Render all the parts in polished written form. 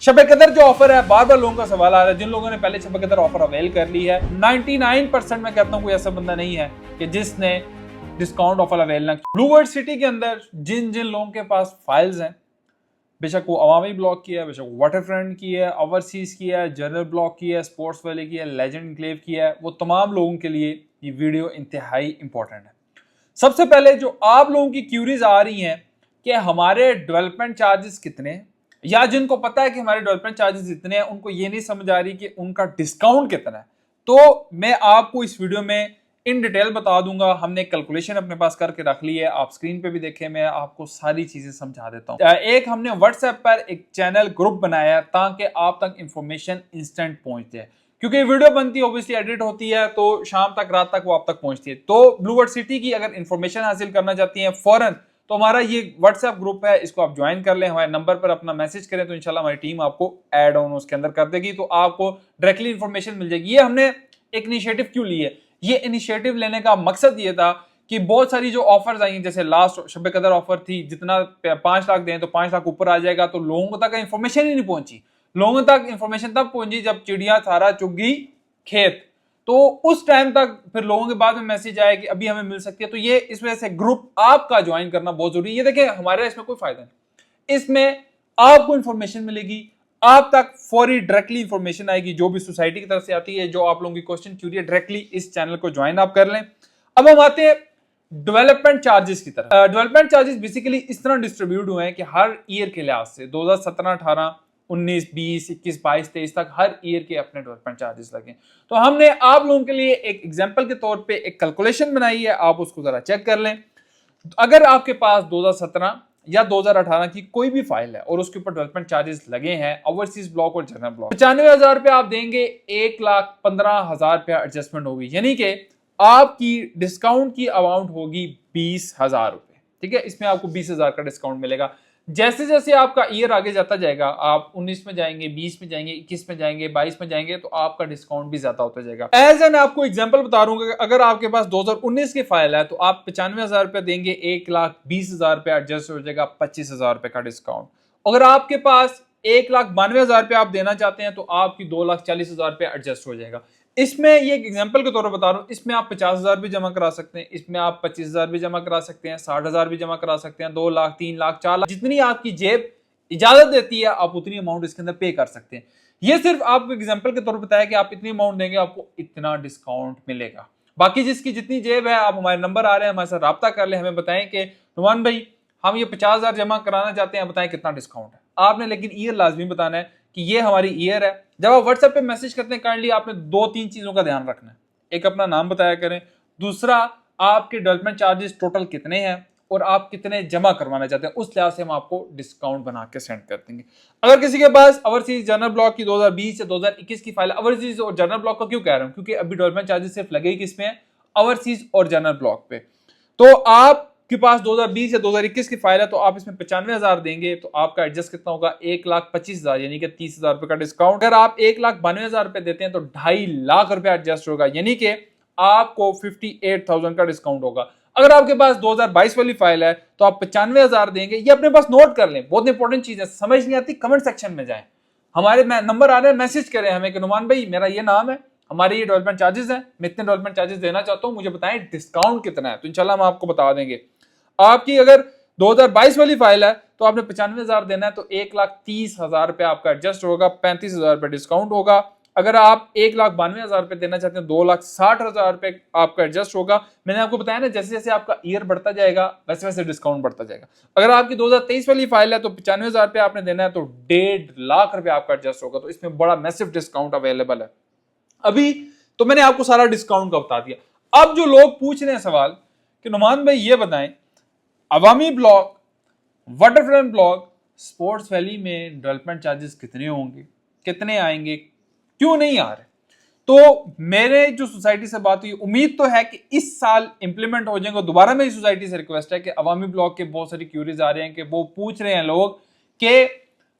शब कदर जो ऑफर है, बार बार लोगों का सवाल आ रहा है। जिन लोगों ने पहले शब कदर ऑफर अवेल कर ली है, 99% मैं कहता हूं कोई ऐसा बंदा नहीं है कि जिसने डिस्काउंट ऑफर अवेल ना किया। ब्लू वर्ल्ड सिटी के अंदर जिन जिन लोगों के पास फाइल्स हैं, बेशक वो अवामी ब्लॉक की है, बेशक वाटर फ्रंट की है, ओवरसीज की है, जनरल ब्लॉक की है, स्पोर्ट्स वैली की है, लेजेंड इनक्लेव की है, वो तमाम लोगों के लिए ये वीडियो इंतहाई इंपॉर्टेंट है। सबसे पहले जो आप लोगों की क्यूरीज आ रही हैं कि हमारे डेवलपमेंट चार्जेस कितने हैं, या जिनको पता है कि हमारे डेवलपमेंट चार्जेस इतने हैं उनको ये नहीं समझ आ रही कि उनका डिस्काउंट कितना है, तो मैं आपको इस वीडियो में इन डिटेल बता दूंगा। हमने कैलकुलेशन अपने पास करके रख ली है, आप स्क्रीन पे भी देखें, मैं आपको सारी चीजें समझा देता हूं। एक हमने व्हाट्सएप पर एक चैनल ग्रुप बनाया है ताकि आप तक इंफॉर्मेशन इंस्टेंट पहुंच जाए, क्योंकि वीडियो बनती है ऑब्वियसली एडिट होती है तो शाम तक रात तक वो आप तक पहुंचती है। तो ब्लू वर्ल्ड सिटी की अगर इंफॉर्मेशन हासिल करना चाहती हैं फौरन, तो हमारा ये व्हाट्सएप ग्रुप है, इसको आप ज्वाइन कर लें। हमारे नंबर पर अपना मैसेज करें तो इंशाल्लाह हमारी टीम आपको ऐड ऑन उसके अंदर कर देगी, तो आपको डायरेक्टली इंफॉर्मेशन मिल जाएगी। ये हमने एक इनिशिएटिव क्यों ली है? ये इनिशिएटिव लेने का मकसद ये था कि बहुत सारी जो ऑफर्स आई हैं, जैसे लास्ट शब कदर ऑफर थी, जितना 5 लाख दें तो 5 लाख ऊपर आ जाएगा, तो लोगों तक इंफॉर्मेशन ही नहीं पहुंची। लोगों तक इंफॉर्मेशन तब पहुंची जब चिड़िया सारा चुग गई खेत, तो उस टाइम तक फिर लोगों के बाद में मैसेज आया कि अभी हमें मिल सकती है। तो ये इस वजह से ग्रुप आपका ज्वाइन करना बहुत जरूरी है। ये देखिए, हमारे इसमें कोई फायदा नहीं, इसमें आपको इंफॉर्मेशन मिलेगी, आप तक फौरी डायरेक्टली इंफॉर्मेशन आएगी जो भी सोसाइटी की तरफ से आती है। जो आप लोगों की क्वेश्चन क्यूरी है, डायरेक्टली इस चैनल को ज्वाइन आप कर लें। अब हम आते हैं डेवलपमेंट चार्जेस की तरफ। डेवलपमेंट चार्जेस बेसिकली इस तरह डिस्ट्रीब्यूट हुए हैं कि हर ईयर के लिहाज से 2017, 18, 19, 20, 21, 22, 23 तक हर ईयर के अपने डेवलपमेंट चार्जेस लगे। तो हमने आप लोगों के लिए एक एग्जांपल के तौर पे एक कैलकुलेशन बनाई है, आप उसको जरा चेक कर लें। अगर आपके पास 2017 या 2018 की कोई भी फाइल है और उसके ऊपर डेवलपमेंट चार्जेस लगे हैं, ओवरसीज ब्लॉक और जनरल ब्लॉक, 95,000 रुपए आप देंगे, 1,15,000 रुपया एडजस्टमेंट होगी, यानी कि आपकी डिस्काउंट की अमाउंट होगी 20,000 रुपए। ठीक है, इसमें आपको 20,000 का डिस्काउंट मिलेगा। जैसे जैसे आपका ईयर आगे जाता जाएगा, आप 19 में जाएंगे, 20 में जाएंगे, 21 में जाएंगे, 22 में जाएंगे, तो आपका डिस्काउंट भी ज्यादा होता जाएगा। एज एन आपको एग्जांपल बता रहा हूं, अगर आपके पास 2019 की फाइल है तो आप 95,000 रुपए देंगे, 1,20,000 रुपए एडजस्ट हो जाएगा, 25,000 रुपए का डिस्काउंट। अगर आपके पास 1,92,000 रुपए आप देना चाहते हैं तो आपकी 2,40,000 रुपए एडजस्ट हो जाएगा। इसमें ये एक एग्जांपल के तौर पर बता रहा हूं, इसमें आप 50,000 भी जमा करा सकते हैं, इसमें आप 25,000 भी जमा करा सकते हैं, 60,000 भी जमा करा सकते हैं, 2 लाख, 3 लाख, 4 लाख, जितनी आपकी जेब इजाजत देती है आप उतनी अमाउंट इसके अंदर पे कर सकते हैं। ये सिर्फ आपको एग्जांपल के तौर पर बताया कि आप इतनी अमाउंट देंगे आपको इतना डिस्काउंट मिलेगा। बाकी जिसकी जितनी जेब है, आप हमारे नंबर आ रहे हैं, हमारे साथ राब्ता कर ले, हमें बताएं कि नुमान भाई हम ये 50,000 जमा कराना चाहते हैं, बताएं कितना डिस्काउंट है। आपने लेकिन ईयर लाजमी बताना है कि ये हमारी ईयर है। जब आप व्हाट्सएप पे मैसेज करते हैं, काइंडली आपने 2-3 चीजों का ध्यान रखना है। एक, अपना नाम बताया करें, दूसरा आपके डेवलपमेंट चार्जेस टोटल कितने हैं और आप कितने जमा करवाना चाहते हैं, उस लिहाज से हम आपको डिस्काउंट बना के सेंड कर देंगे। अगर किसी के पास ओवरसीज जनरल ब्लॉक की 2020 या 2021 की फाइल, ओवरसीज और जनरल ब्लॉक का क्यों कह रहा हूं, क्योंकि अभी डेवलपमेंट चार्जेस सिर्फ लगे ही किस पे हैं, ओवरसीज और जनरल ब्लॉक पे। तो आपके पास 2020 या 2021 की फाइल है तो आप इसमें 95,000 देंगे, तो आपका एडजस्ट कितना होगा, 1,25,000, यानी कि 30,000 रुपए का डिस्काउंट। अगर आप 1,92,000 रुपए देते हैं तो 2.5 लाख रुपए एडजस्ट होगा, यानी कि आपको 58,000 का डिस्काउंट होगा। अगर आपके पास 2022 वाली फाइल है तो आप 95,000 देंगे। ये अपने पास नोट कर लें, बहुत इंपॉर्टेंट चीज है। समझ नहीं आती कमेंट सेक्शन में जाएं, हमारे नंबर आ रहे हैं, मैसेज करें हमें कि नुमान भाई मेरा ये नाम है, हमारे ये डेवलपमेंट चार्जेस हैं, मैं इतने डेवलपमेंट चार्जेस देना चाहता हूं, मुझे बताएं डिस्काउंट कितना है, तो इंशाल्लाह हम आपको बता देंगे। आपकी अगर 2022 वाली फाइल है तो आपने 95,000 देना है, तो 1,30,000 रुपए आपका एडजस्ट होगा, 35,000 रुपए डिस्काउंट होगा। अगर आप 1,92,000 रुपए देना चाहते हैं, 2,60,000 रुपए आपका एडजस्ट होगा। मैंने आपको बताया ना, जैसे जैसे आपका ईयर बढ़ता जाएगा वैसे वैसे डिस्काउंट बढ़ता जाएगा। अगर आपकी 2023 वाली फाइल है तो 95,000 रुपए आपने देना है, तो 1.5 लाख रुपए आपका एडजस्ट होगा। तो इसमें बड़ा मैसिव डिस्काउंट अवेलेबल है। अभी तो मैंने आपको सारा डिस्काउंट का बता दिया। अब जो लोग पूछ रहे हैं सवाल कि नुमान भाई ये बताएं, Awami block, waterfront block, sports valley में डेवलपमेंट चार्जेस कितने होंगे, कितने आएंगे, क्यों नहीं आ रहे? तो मेरे जो सोसाइटी से बात हुई, उम्मीद तो है कि इस साल इंप्लीमेंट हो जाएंगे। दोबारा मेरी सोसाइटी से रिक्वेस्ट है कि अवामी ब्लॉक के बहुत सारी क्यूरीज आ रहे हैं कि वो पूछ रहे हैं लोग कि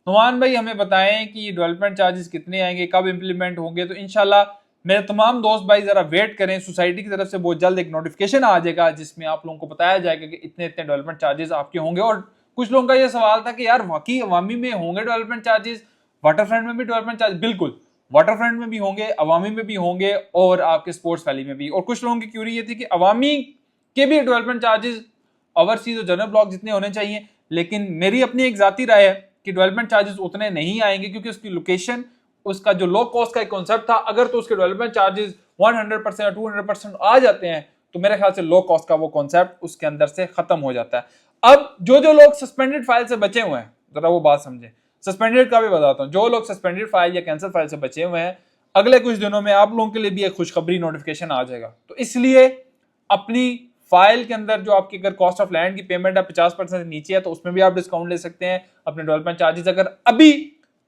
नुमान भाई हमें बताएं कि डेवलपमेंट चार्जेस कितने आएंगे, कब इंप्लीमेंट होंगे। तो इंशाल्लाह मेरे तमाम दोस्त भाई जरा वेट करें, सोसाइटी की तरफ से बहुत जल्द एक नोटिफिकेशन आ जाएगा जिसमें आप लोगों को बताया जाएगा कि इतने इतने डेवलपमेंट चार्जेस आपके होंगे। और कुछ लोगों का यह सवाल था कि यार वाकई अवामी में होंगे डेवलपमेंट चार्जेस, वाटरफ्रंट में भी डेवलपमेंट चार्ज, बिल्कुल वाटरफ्रंट में भी होंगे, अवामी में भी होंगे और आपके स्पोर्ट्स वैली में भी। और कुछ लोगों की क्यूरी ये थी कि अवामी के भी डेवलपमेंट चार्जेस ओवरसीज और जनरल ब्लॉक जितने होने चाहिए, लेकिन मेरी अपनी एक जाती राय है कि डेवलपमेंट चार्जेस उतने नहीं आएंगे, क्योंकि उसकी लोकेशन, उसका जो लो कॉस्ट का एक कॉन्सेप्ट था, अगर तो उसके डेवलपमेंट चार्जेस 100% या 200% आ जाते हैं तो मेरे ख्याल से लो कॉस्ट का वो कॉन्सेप्ट उसके अंदर से खत्म हो जाता है। अब जो लोग सस्पेंडेड फाइल से बचे हुए हैं, जरा वो बात समझे, सस्पेंडेड का भी बताता हूं, जो लोग सस्पेंडेड फाइल या कैंसिल फाइल से बचे हुए हैं, अगले कुछ दिनों में आप लोगों के लिए भी एक खुशखबरी नोटिफिकेशन आ जाएगा। तो इसलिए अपनी फाइल के अंदर जो आपकी अगर कॉस्ट ऑफ लैंड की पेमेंट है 50% नीचे है तो उसमें भी आप डिस्काउंट ले सकते हैं। अपने डेवलपमेंट चार्जेस अगर अभी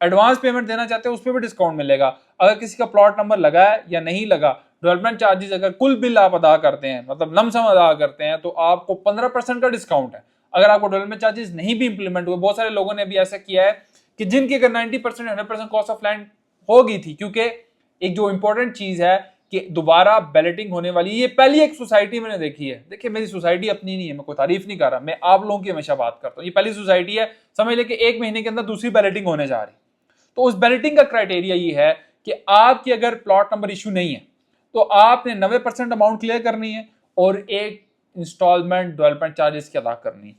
एडवांस पेमेंट देना चाहते हैं उस पर भी डिस्काउंट मिलेगा। अगर किसी का प्लॉट नंबर लगा है या नहीं लगा, डेवलपमेंट चार्जेस अगर कुल बिल आप अदा करते हैं, मतलब लमसम अदा करते हैं, तो आपको 15% का डिस्काउंट है। अगर आपको डेवलपमेंट चार्जेस नहीं भी इंप्लीमेंट हुए, बहुत सारे लोगों ने भी ऐसा किया है कि जिनकी अगर 90% 100% कॉस्ट ऑफ लैंड हो गई थी, क्योंकि एक जो इंपॉर्टेंट चीज है कि दोबारा बैलेटिंग होने वाली, ये पहली एक सोसाइटी मैंने देखी है। देखिए मेरी सोसाइटी अपनी नहीं है, मैं कोई तारीफ नहीं कर रहा, मैं आप लोगों की हमेशा बात करता हूँ। ये पहली सोसाइटी है, समझ ले कि 1 महीने के अंदर दूसरी बैलेटिंग होने जा रही। तो उस बैलेटिंग का क्राइटेरिया ये है कि आपकी अगर प्लॉट नंबर इशू नहीं है तो आपने 90% अमाउंट क्लियर करनी है और एक इंस्टॉलमेंट डेवलपमेंट चार्जेस की अदा करनी है।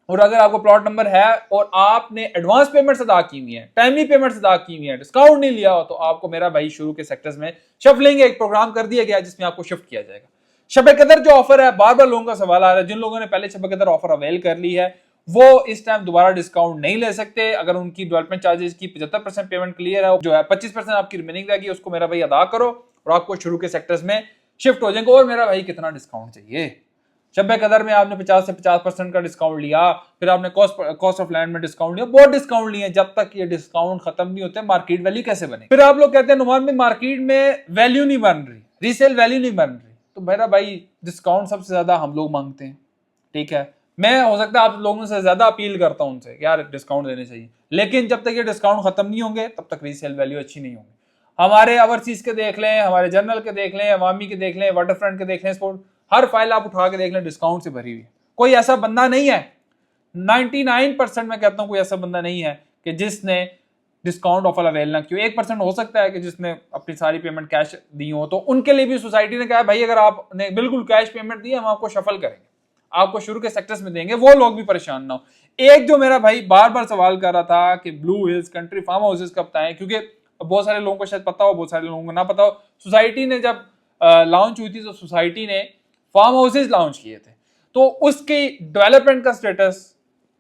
और अगर आपको प्लॉट नंबर है और आपने एडवांस पेमेंट्स अदा की हुई है, टाइमली पेमेंट्स अदा की हुई है, डिस्काउंट नहीं लिया हो, तो आपको मेरा भाई शुरू के सेक्टर्स में शफलिंग एक प्रोग्राम कर दिया गया जिसमें आपको शिफ्ट किया जाएगा। शब कदर जो ऑफर है, बार बार लोगों का सवाल आ रहा है, जिन लोगों ने पहले शब कदर ऑफर अवेल कर ली है वो इस टाइम दोबारा डिस्काउंट नहीं ले सकते। अगर उनकी डेवलपमेंट चार्जेस की 75% पेमेंट क्लियर है, जो है 25% आपकी रिमेनिंग रहेगी, उसको मेरा भाई अदा करो और आपको शुरू के सेक्टर्स में शिफ्ट हो जाएंगे। और मेरा भाई कितना डिस्काउंट चाहिए? शब कदर में आपने 50 से 50% का डिस्काउंट लिया, फिर आपने कॉस्ट ऑफ लैंड में डिस्काउंट लिया, बहुत डिस्काउंट लिए। जब तक ये डिस्काउंट खत्म नहीं होते मार्केट वैल्यू कैसे बने? फिर आप लोग कहते हैं नुमान में मार्केट में वैल्यू नहीं बन रही, रीसेल वैल्यू नहीं बन रही। तो मेरा भाई डिस्काउंट सबसे ज्यादा हम लोग मांगते हैं, ठीक है। मैं हो सकता है आप लोगों से ज्यादा अपील करता हूं उनसे, यार डिस्काउंट देने चाहिए, लेकिन जब तक ये डिस्काउंट खत्म नहीं होंगे तब तक रीसेल वैल्यू अच्छी नहीं होगी। हमारे ओवरसीज के देख लें, हमारे जनरल के देख लें, अवामी के देख लें, वाटरफ्रंट के देख लें, स्पोर्ट, हर फाइल आप उठा के देख लें डिस्काउंट से भरी हुई है। कोई ऐसा बंदा नहीं है, 99% मैं कहता हूं कोई ऐसा बंदा नहीं है कि जिसने डिस्काउंट ऑफर अवेल ना किया। 1% हो सकता है कि जिसने अपनी सारी पेमेंट कैश दी हो, तो उनके लिए भी सोसाइटी ने कहा भाई अगर आपने बिल्कुल कैश पेमेंट दी हम आपको शफल करेंगे, आपको शुरू के सेक्टर्स में देंगे, वो लोग भी परेशान ना हो। एक जो मेरा भाई बार बार सवाल कर रहा था कि Blue Hills Country Farm Houses कब बताएं, क्योंकि बहुत सारे लोगों को शायद पता हो, बहुत सारे लोगों को ना पता हो। सोसाइटी ने जब लॉन्च हुई थी तो सोसाइटी ने फार्म हाउसेज लॉन्च किए थे, तो उसकी डेवलपमेंट का स्टेटस,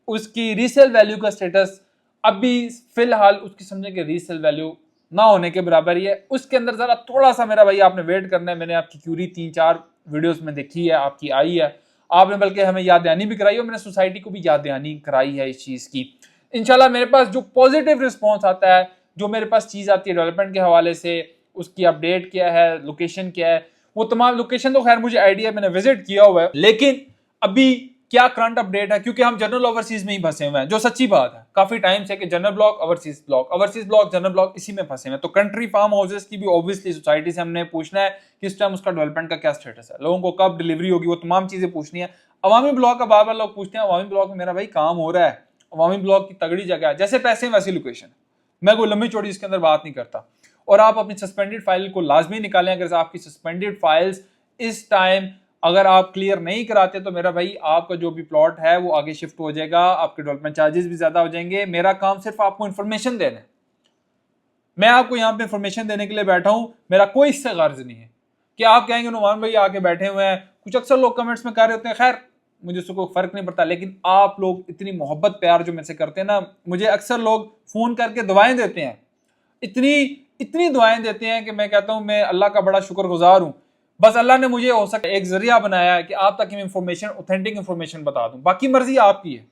उसकी रीसेल वैल्यू का स्टेटस अभी फिलहाल उसकी समझे कि रीसेल वैल्यू ना होने के बराबर ही है। उसके अंदर जरा थोड़ा सा मेरा भाई आपने वेट करना है। मैंने आपकी क्यूरी 3-4 वीडियोस में देखी है, आपकी आई है, आपने बल्कि हमें याद दहानी भी कराई और मैंने सोसाइटी को भी याद दहानी कराई है इस चीज की। इंशाल्लाह मेरे पास जो पॉजिटिव रिस्पॉन्स आता है, जो मेरे पास चीज आती है डेवलपमेंट के हवाले से, उसकी अपडेट क्या है, लोकेशन क्या है, वो तमाम लोकेशन तो खैर मुझे आइडिया, मैंने विजिट किया हुआ है, लेकिन अभी क्या करंट अपडेट है, क्योंकि हम जनरल ओवरसीज में ही फंसे हुए हैं, जो सच्ची बात है। काफी टाइम से कि general block overseas block, overseas block general block, इसी में फंसे हुए हैं। तो कंट्री फार्म हाउसेस की भी ऑब्वियसली सोसाइटी से हमने पूछना है कि इस टाइम उसका डेवलपमेंट का क्या स्टेटस है, लोगों को कब डिलीवरी होगी, वो तमाम चीजें पूछनी है। अवामी ब्लॉक का बार बार लोग पूछते हैं, अवामी ब्लॉक में मेरा भाई काम हो रहा है, अवामी ब्लॉक की तगड़ी जगह है, जैसे पैसे वैसी लोकेशन। मैं कोई लंबी चौड़ी इसके अंदर बात नहीं करता। और आप अपनी सस्पेंडेड फाइल को लाजमी निकालें। अगर आपकी सस्पेंडेड फाइल्स इस टाइम अगर आप क्लियर नहीं कराते तो मेरा भाई आपका जो भी प्लॉट है वो आगे शिफ्ट हो जाएगा, आपके डेवलपमेंट चार्जेस भी ज्यादा हो जाएंगे। मेरा काम सिर्फ आपको इन्फॉर्मेशन देना है, मैं आपको यहाँ पे इन्फॉर्मेशन देने के लिए बैठा हूं, मेरा कोई इससे गर्ज नहीं है कि आप कहेंगे नुमान भाई आके बैठे हुए हैं। कुछ अक्सर लोग कमेंट्स में कह रहे होते हैं, खैर मुझे उससे कोई फर्क नहीं पड़ता, लेकिन आप लोग इतनी मोहब्बत प्यार जो मेरे से करते हैं ना, मुझे अक्सर लोग फोन करके दुआएं देते हैं, इतनी दुआएं देते हैं कि मैं कहता हूं मैं अल्लाह का बड़ा शुक्रगुजार हूं। बस अल्लाह ने मुझे हो सके एक जरिया बनाया है कि आप तक इंफॉर्मेशन, ऑथेंटिक इंफॉर्मेशन बता दूं। बाकी मर्जी आपकी है,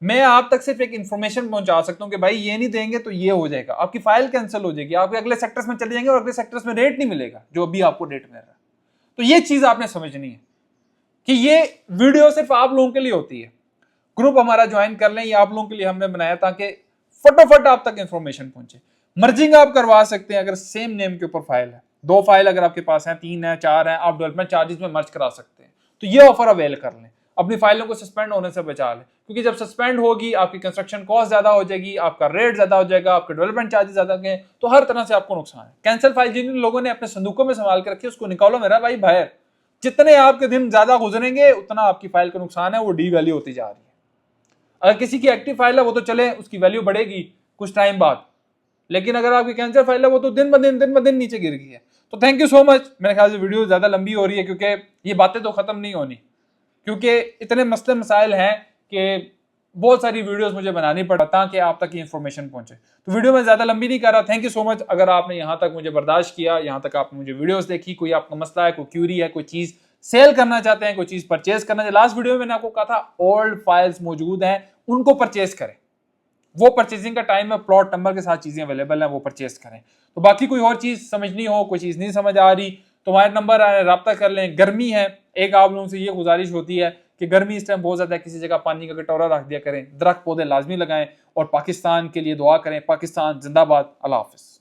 मैं आप तक सिर्फ एक इंफॉर्मेशन पहुंचा सकता हूं कि भाई ये नहीं देंगे तो ये हो जाएगा, आपकी फाइल कैंसिल हो जाएगी, आपके अगले सेक्टर्स में चले जाएंगे और अगले सेक्टर्स में रेट नहीं मिलेगा जो अभी आपको रेट मिल रहा है। तो ये चीज आपने समझनी है कि ये वीडियो सिर्फ आप लोगों के लिए होती है। ग्रुप हमारा ज्वाइन कर लें, ये आप लोगों के लिए हमने बनाया ताकि फटाफट आप तक इंफॉर्मेशन पहुंचे। मर्जिंग आप करवा सकते हैं अगर सेम नेम के ऊपर फाइल है, 2 फाइल अगर आपके पास है, 3 है, 4 है, आप डेवलपमेंट चार्जेस में मर्ज करा सकते हैं। तो ये ऑफर अवेल कर लें। अपनी फाइलों को सस्पेंड होने से बचा लें, क्योंकि जब सस्पेंड होगी आपकी कंस्ट्रक्शन कॉस्ट ज्यादा हो जाएगी, आपका रेट ज्यादा हो जाएगा, आपके डेवलपमेंट चार्जेस ज्यादा होंगे, तो हर तरह से आपको नुकसान है। कैंसिल फाइल जिन लोगों ने अपने संदूकों में संभाल के रखी उसको निकालो मेरा भाई बाहर। जितने आपके दिन ज्यादा गुजरेंगे उतना आपकी फाइल का नुकसान है, वो डी वैल्यू होती जा रही है। अगर किसी की एक्टिव फाइल है वो तो चले, उसकी वैल्यू बढ़ेगी कुछ टाइम बाद, लेकिन अगर आपकी कैंसिल फाइल है वो तो दिन ब दिन नीचे गिर गई है। तो थैंक यू सो मच। मेरे ख्याल से वीडियो ज्यादा लंबी हो रही है क्योंकि ये बातें तो खत्म नहीं होनी, क्योंकि इतने मसले मसाइल हैं कि बहुत सारी वीडियोस मुझे बनानी पड़ा ताकि आप तक ये इन्फॉर्मेशन पहुंचे। तो वीडियो में ज्यादा लंबी नहीं कर रहा। थैंक यू सो मच अगर आपने यहाँ तक मुझे बर्दाश्त किया, यहाँ तक आपने मुझे वीडियोस देखी। कोई आपका मसला है, कोई क्यूरी है, कोई चीज सेल करना चाहते हैं, कोई चीज परचेज करना चाहते हैं, लास्ट वीडियो में मैंने आपको कहा था ओल्ड फाइल्स मौजूद हैं, उनको परचेज करें। वो परचेजिंग का टाइम है, प्लॉट नंबर के साथ चीजें अवेलेबल हैं, वो परचेज करें। तो बाकी कोई और चीज समझनी हो, कोई चीज नहीं समझ आ रही तो हमारे नंबर आए, रब्ता कर लें। गर्मी है, एक आप लोगों से ये गुजारिश होती है कि गर्मी इस टाइम बहुत ज्यादा है, किसी जगह पानी का कटोरा रख दिया करें, दरख्त पौधे लाजमी लगाएं और पाकिस्तान के लिए दुआ करें। पाकिस्तान जिंदाबाद। अल्लाह हाफिज।